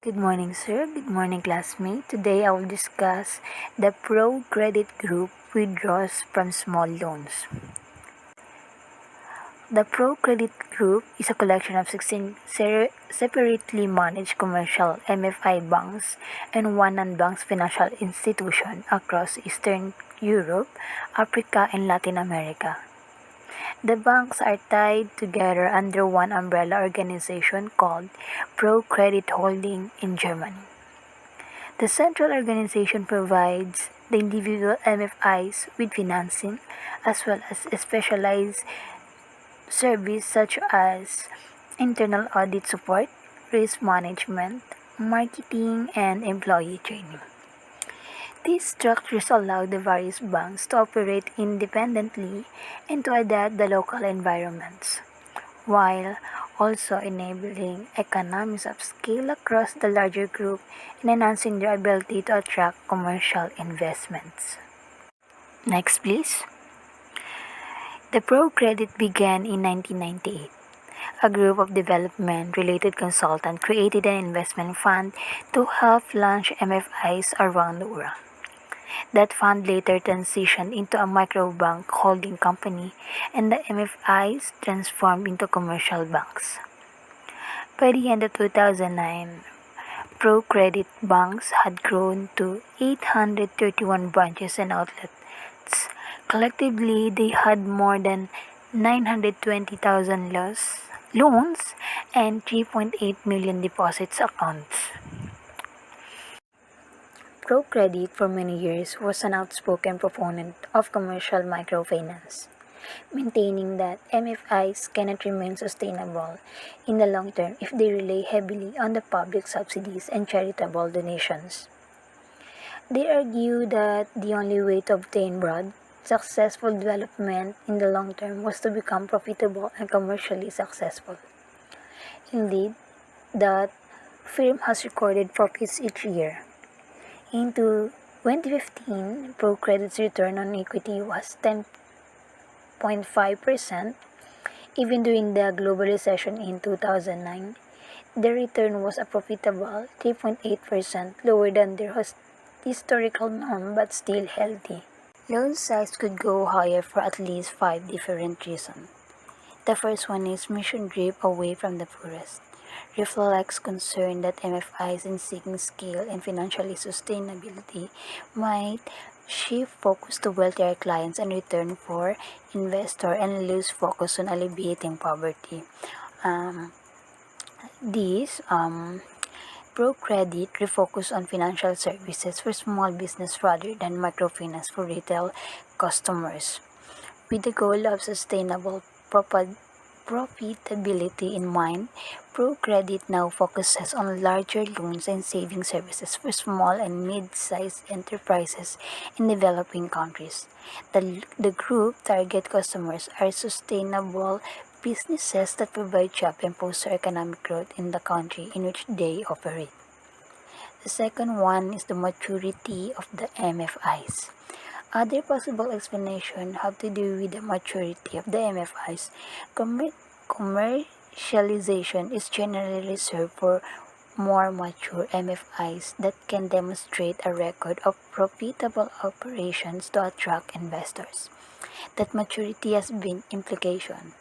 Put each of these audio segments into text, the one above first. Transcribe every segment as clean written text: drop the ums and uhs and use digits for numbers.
Good morning, sir. Good morning, classmate. Today I will discuss the Pro Credit Group withdraws from small loans. The Pro Credit Group is a collection of 16 separately managed commercial MFI banks and one non-bank financial institution across Eastern Europe, Africa, and Latin America. The banks are tied together under one umbrella organization called Pro Credit Holding in Germany. The central organization provides the individual MFIs with financing as well as specialized services such as internal audit support, risk management, marketing, and employee training. These structures allow the various banks to operate independently and to adapt the local environments, while also enabling economies of scale across the larger group and enhancing their ability to attract commercial investments. Next, please. The Pro Credit began in 1998. A group of development-related consultants created an investment fund to help launch MFIs around the world. That fund later transitioned into a microbank holding company, and the MFIs transformed into commercial banks. By the end of 2009, Pro Credit banks had grown to 831 branches and outlets. Collectively, they had more than 920,000 loans and 3.8 million deposits accounts. Pro Credit for many years was an outspoken proponent of commercial microfinance, maintaining that MFIs cannot remain sustainable in the long term if they rely heavily on the public subsidies and charitable donations. They argue that the only way to obtain broad, successful development in the long term was to become profitable and commercially successful. Indeed, that firm has recorded profits each year. In 2015, Pro Credit's return on equity was 10.5%. Even during the global recession in 2009, the return was a profitable 3.8%, lower than their historical norm but still healthy. Loan size could go higher for at least 5 different reasons. The first one is mission drift away from the poorest. Reflects concern that MFIs in seeking scale and financially sustainability might shift focus to wealthier clients and return for investor and lose focus on alleviating poverty. This Pro Credit refocus on financial services for small business rather than microfinance for retail customers. With the goal of sustainable profitability in mind, Pro Credit now focuses on larger loans and saving services for small and mid-sized enterprises in developing countries. The group target customers are sustainable businesses that provide jobs and foster economic growth in the country in which they operate. The second one is the maturity of the MFIs. Other possible explanations have to do with the maturity of the MFIs. Commercialization is generally reserved for more mature MFIs that can demonstrate a record of profitable operations to attract investors. That maturity has been implication.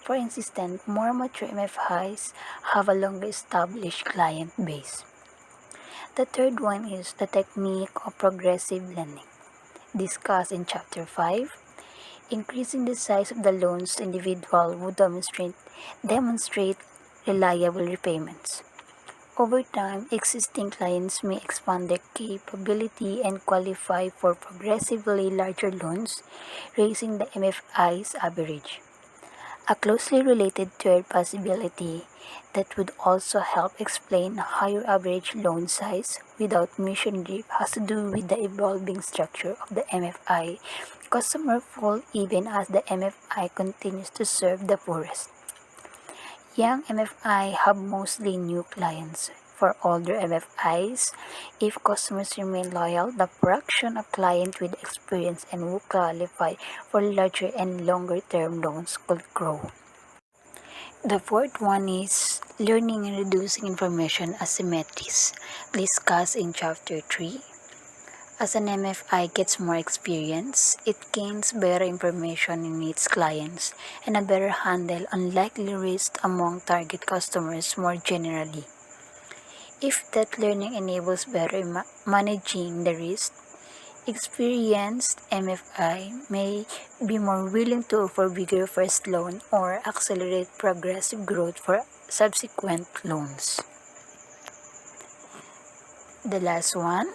For instance, more mature MFIs have a longer established client base. The third one is the technique of progressive lending, discussed in Chapter 5. Increasing the size of the loans to individual would demonstrate reliable repayments. Over time, existing clients may expand their capability and qualify for progressively larger loans, raising the MFI's average. A closely related third possibility that would also help explain higher average loan size without mission drift has to do with the evolving structure of the MFI customer pool even as the MFI continues to serve the poorest. Young MFI have mostly new clients. For older MFIs, if customers remain loyal, the fraction of clients with experience and who qualify for larger and longer term loans could grow. The fourth one is learning and reducing information asymmetries, discussed in chapter 3. As an MFI gets more experience, it gains better information in its clients and a better handle on likely risks among target customers more generally. If that learning enables better managing the risk, experienced MFI may be more willing to offer bigger first loan or accelerate progressive growth for subsequent loans. The last one,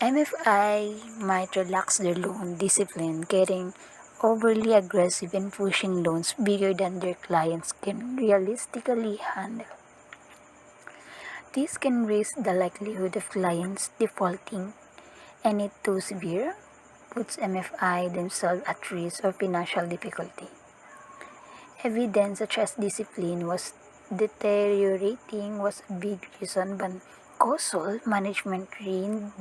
MFI might relax their loan discipline, getting overly aggressive and pushing loans bigger than their clients can realistically handle. This can raise the likelihood of clients defaulting, and it too severe puts MFI themselves at risk of financial difficulty. Evidence such as discipline was deteriorating was a big reason, but causal management reined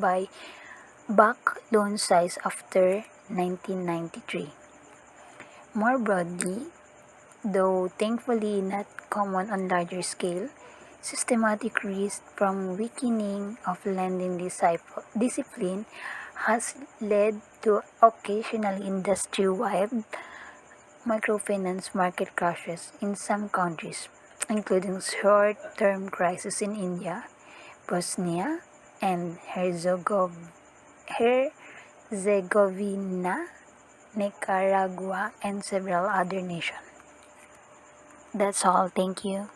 back loan size after 1993. More broadly, though thankfully not common on larger scale, systematic risk from weakening of lending discipline has led to occasional industry-wide microfinance market crashes in some countries, including short-term crises in India, Bosnia and Herzegovina, Nicaragua, and several other nations. That's all. Thank you.